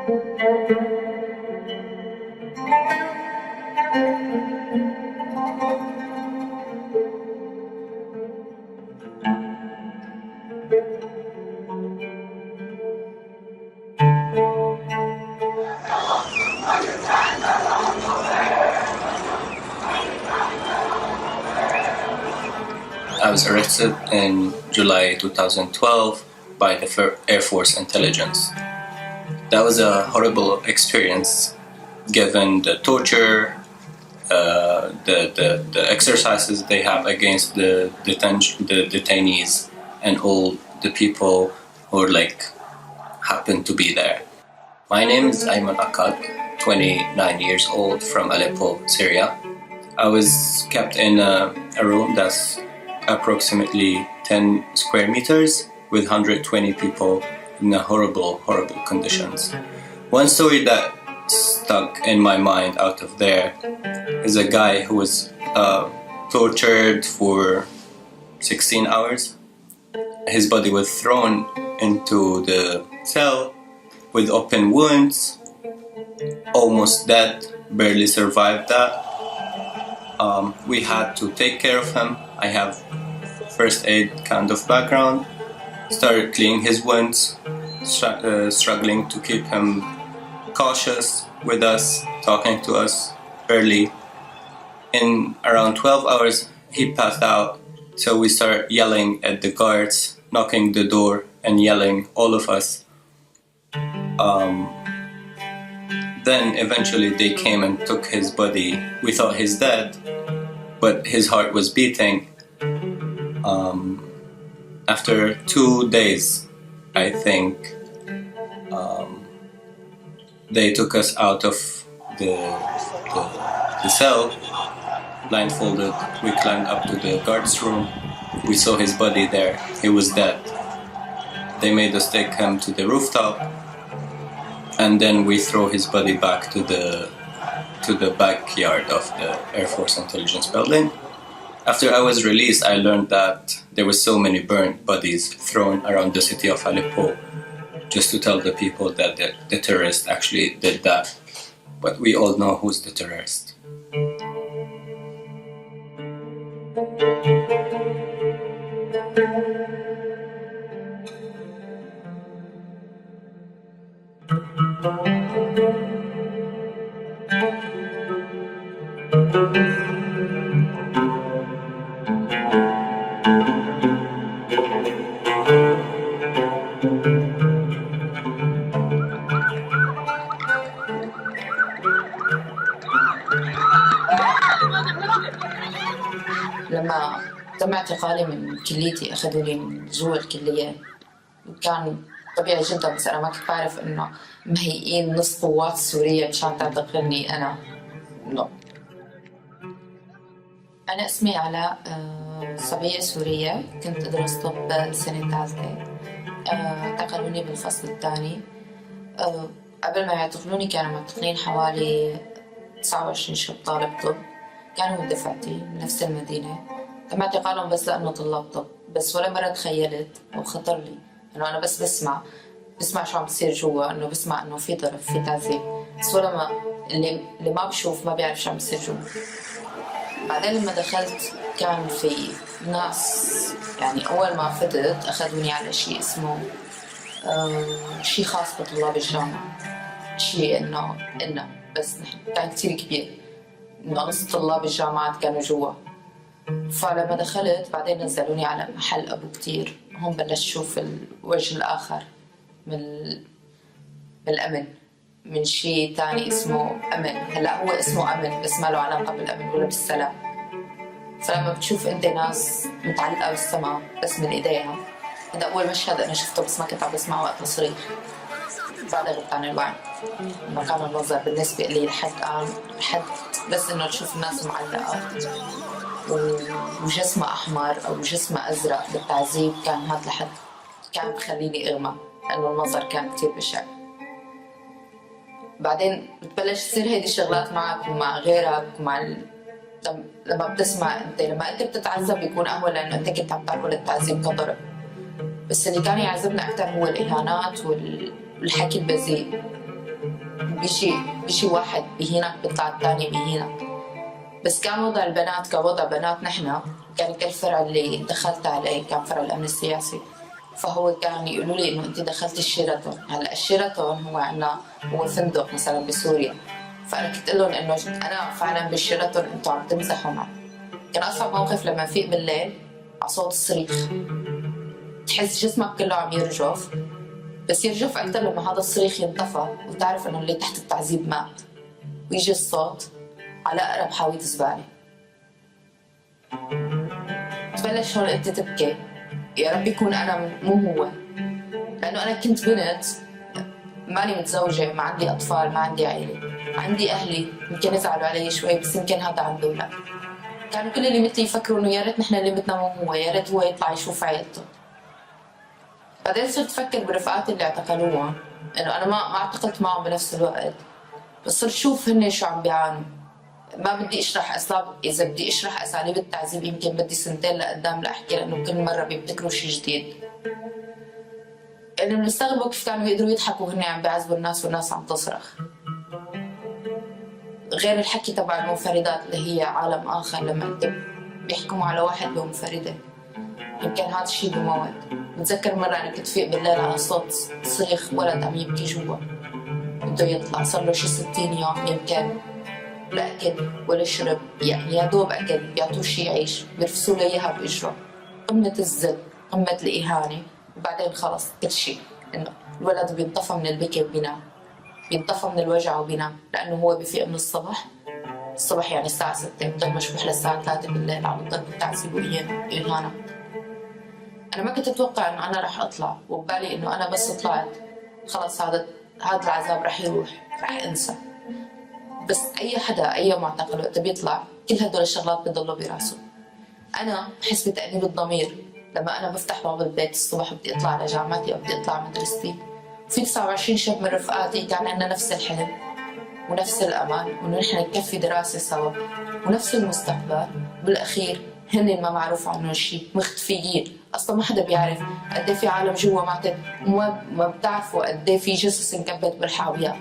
I was arrested in July 2012 by the Air Force intelligence. That was a horrible experience, given the torture, the exercises they have against the detainees and all the people who happen to be there. My name is Ayman Akkad, 29 years old, from Aleppo, Syria. I was kept in a room that's approximately 10 square meters with 120 people in horrible conditions. One story that stuck in my mind out of there is a guy who was tortured for 16 hours. His body was thrown into the cell with open wounds, almost dead, barely survived that. We had to take care of him. I have first aid kind of background. Started cleaning his wounds, struggling to keep him cautious with us, talking to us early. In around 12 hours, he passed out. So we started yelling at the guards, knocking the door and yelling, all of us. Then eventually they came and took his body. We thought he's dead, but his heart was beating. After 2 days, I think, they took us out of the cell, blindfolded. We climbed up to the guard's room. We saw his body there. He was dead. They made us take him to the rooftop, and then we throw his body back to the backyard of the Air Force Intelligence building. After I was released, I learned that there were so many burnt bodies thrown around the city of Aleppo, just to tell the people that the terrorist actually did that. But we all know who's the terrorist. لما تم اعتقالي من كليتي أخذوني من جوا الكلية، وكان طبيعي جدا، بس أنا ما كنت بعرف إنه مهيئين نص قوات السورية مشان تعتقلني أنا. لا. أنا اسمي علاء، صبية سورية، كنت أدرس طب سنة ثالثة. اعتقلوني بالفصل الثاني. قبل ما يعتقلوني كانوا معتقلين حوالي 29 شاب طالب طب، كانوا من دفعتي من نفس المدينة. تم اعتقالهم بس لأنه طلاب طب، بس ولا مرة تخيلت وخطر لي إنه أنا بس بسمع شو عم بصير جوا، إنه بسمع إنه في ضرب، في تعذيب، بس ولا ما اللي ما بشوف ما بيعرف شو عم بصير جوا. بعدين لما دخلت كان في ناس، يعني أول ما فتت أخذوني على شيء اسمه شيء خاص بطلاب الجامعة، شيء إنه بس نحن كان كتير كبير، إنه نص طلاب الجامعات كانوا جوا. فلما دخلت بعدين نزلوني على محل أبو كتير، هم بلش شوف الوجه الآخر من الأمن، من شيء تاني اسمه أمن. هلأ هو اسمه أمن بس ما له علاقة بالأمن ولا بالسلام. فلما بتشوف أنت ناس متعلقة بالسماء بس من إيديها، هذا أول مشهد أنا شفته، بس ما كنت عم بسمع وقت الصريخ. بعد غبت عن الوعي. كان المنظر بالنسبة لي لحد بس إنه تشوف الناس معلقة وجسمها أحمر أو جسمها أزرق بالتعذيب، كان هذا لحد كان بخليني أغمى، لأنه المنظر كان كتير بشع. بعدين بتبلش تصير هيدي الشغلات معك ومع غيرك ومع لما بتسمع لما أنت بتتعذب بيكون أهون، لأنه أنت كنت عم تاكل التعذيب كضرب. بس اللي كان يعذبنا أكتر هو الإهانات والحكي البذيء. بيجي واحد بهينك بيطلع الثاني بهينك. بس كان وضع البنات كوضع بنات نحن، كان كل فرع اللي دخلت عليه كان فرع الأمن السياسي، فهو كان يقولوا لي إنه أنت دخلت الشيراتون. هلا الشيراتون هو عنا هو فندق مثلا بسوريا، فأنا كنت أقول لهم إنه أنا فعلا بالشيراتون أنتوا عم تمزحوا معي. كان أصعب موقف لما فيق بالليل على صوت الصريخ، تحس جسمك كله عم يرجف، بس يرجف أكثر لما هذا الصريخ ينطفى وتعرف إنه اللي تحت التعذيب مات، ويجي الصوت على أقرب حاوية زبالة. تبلش هون أنت تبكي، يا رب يكون أنا مو هو، لأنه أنا كنت بنت ماني متزوجة، ما عندي أطفال، ما عندي عائلة، عندي أهلي يمكن يزعلوا علي شوي، بس يمكن هذا عنده لا. كانوا كل اللي مثلي يفكروا إنه يا ريت نحن اللي مثلنا مو هو، يا ريت هو يطلع يشوف عائلته. بعدين صرت أفكر برفقاتي اللي اعتقلوها، إنه أنا ما اعتقلت معهم بنفس الوقت، بس صرت شوف هن شو عم بيعانوا. ما بدي اشرح اسباب، اذا بدي اشرح اساليب التعذيب يمكن بدي سنتين لقدام لاحكي، لانه كل مره بيبتكروا شيء جديد. اللي بنستغربوا كيف كانوا يقدروا يضحكوا وهن عم بيعذبوا الناس والناس عم تصرخ. غير الحكي تبع المنفردات اللي هي عالم اخر، لما انت بيحكموا على واحد بمنفرده، يمكن هذا الشيء بموت. بتذكر مره انا كنت فيق بالليل على صوت صريخ ولد عم يبكي جوا، بده يطلع، صار له شي 60 يوم يمكن، لا أكل ولا شرب، يعني يا دوب أكل، بيعطوه شي يعيش، بيرفسوا له إياها بإجره. قمة الذل، قمة الإهانة. وبعدين خلص كل شي، إنه الولد بينطفى من البكي وبينام، بينطفى من الوجع وبينام، لأنه هو بفيق من الصبح يعني الساعة 6 بضل مشبوح للساعة 3 بالليل عم يضل بالتعذيب وإهانة. أنا ما كنت أتوقع إنه أنا رح أطلع، وببالي إنه أنا بس طلعت خلص هذا العذاب رح يروح، رح أنسى. بس أي حدا أي معتقل وقت بيطلع كل هدول الشغلات بتضلوا براسه. أنا بحس بتأنيب الضمير لما أنا بفتح باب البيت الصبح وبدي أطلع على جامعتي أو بدي أطلع مدرستي، وفي 29 شاب من رفقاتي كان عندنا نفس الحلم ونفس الأمل، وإنه نحن نكفي دراسة سوا ونفس المستقبل. بالأخير هن ما معروف عنهم شيء، مختفيين، أصلا ما حدا بيعرف قد في عالم جوا ماتت، ما بتعرفوا قد في جثث انكبت بالحاويات.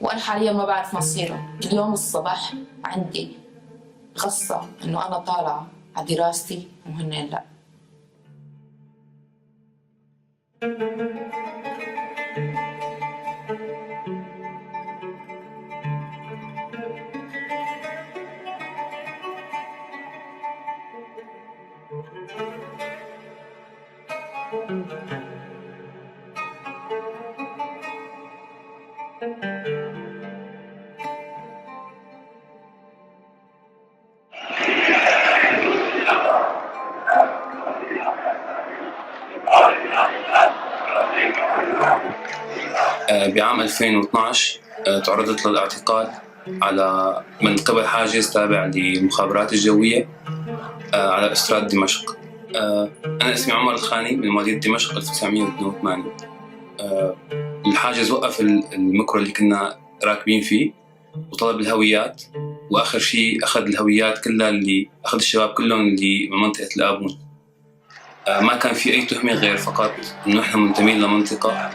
وأنا حالياً ما بعرف مصيره. كل يوم الصبح عندي غصة إنه أنا طالعة على دراستي وهن لا. بعام 2012 تعرضت للاعتقال من قبل حاجز تابع للمخابرات الجوية على إستراد دمشق. أنا اسمي عمر الخاني من مواليد دمشق 1982. الحاجز وقف الميكرو اللي كنا راكبين فيه وطلب الهويات، وآخر شيء أخذ الهويات كلها، أخذ الشباب كلهم اللي من منطقة الآبون. ما كان في أي تهمة غير فقط إنه إحنا منتمين لمنطقة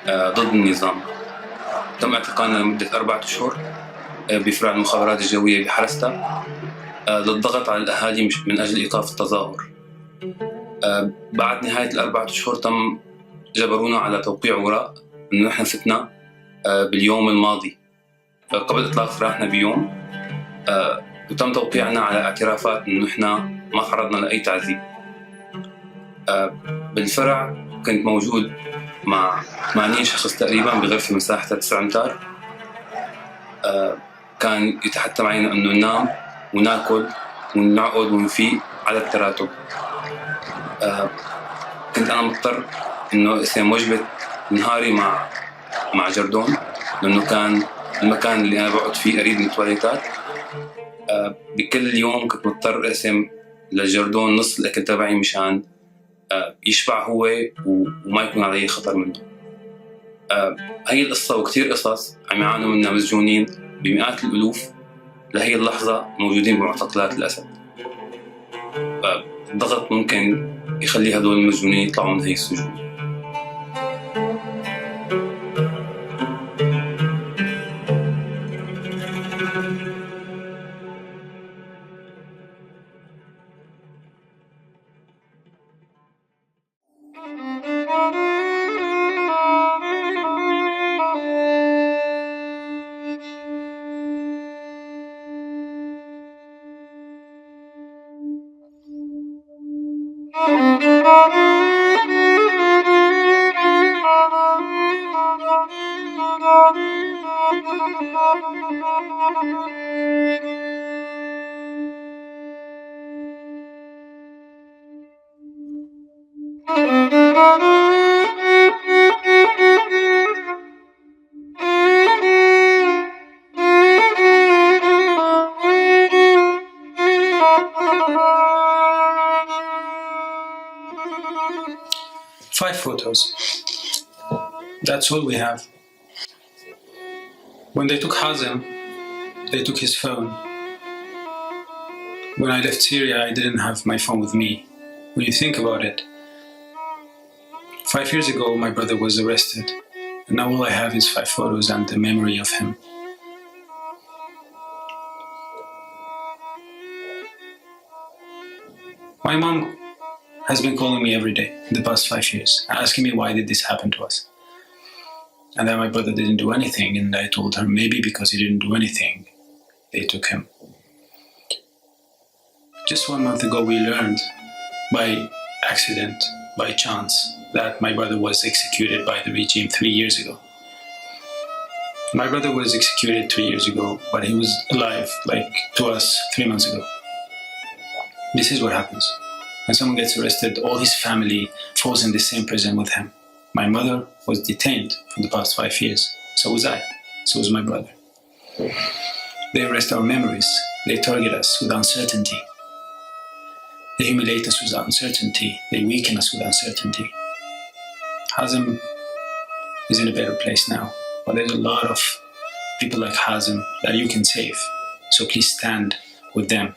ضد النظام. تم اعتقالنا لمدة 4 أشهر بفرع المخابرات الجوية بحرستا للضغط على الأهالي من أجل إيقاف التظاهر. بعد نهاية ال4 أشهر جبرونا على توقيع وراء إنه نحن فتنا باليوم الماضي قبل إطلاق سراحنا بيوم، وتم توقيعنا على اعترافات إنه نحن ما تعرضنا لأي تعذيب. بالفرع كنت موجود مع 80 شخص تقريبا بغرفة مساحتها 9 أمتار. كان يتحتم علينا إنه ننام وناكل ونعقد ونفيق على التراتب. كنت أنا مضطر إنه أقسم وجبة نهاري مع جردون، لأنه كان المكان اللي أنا بقعد فيه قريب من التواليتات. بكل يوم كنت مضطر أقسم للجردون نص الأكل تبعي مشان يشبع هو وما يكون عليه خطر منه. هاي القصة وكتير قصص عم يعانوا منها مسجونين بمئات الألوف لهي اللحظة موجودين بمعتقلات الأسد. الضغط ممكن يخلي هدول المسجونين يطلعوا من هاي السجون. 5 photos. That's all we have. When they took Hazem, they took his phone. When I left Syria, I didn't have my phone with me. When you think about it, 5 years ago, my brother was arrested. And now all I have is 5 photos and the memory of him. My mom has been calling me every day in the past 5 years, asking me why did this happen to us. And then my brother didn't do anything, and I told her maybe because he didn't do anything, they took him. Just 1 month ago we learned, by accident, by chance, that my brother was executed by the regime 3 years ago. My brother was executed 3 years ago, but he was alive, like to us, 3 months ago. This is what happens. When someone gets arrested, all his family falls in the same prison with him. My mother was detained for the past 5 years. So was I. So was my brother. They arrest our memories. They target us with uncertainty. They humiliate us with uncertainty. They weaken us with uncertainty. Hazem is in a better place now. But there's a lot of people like Hazem that you can save. So please stand with them.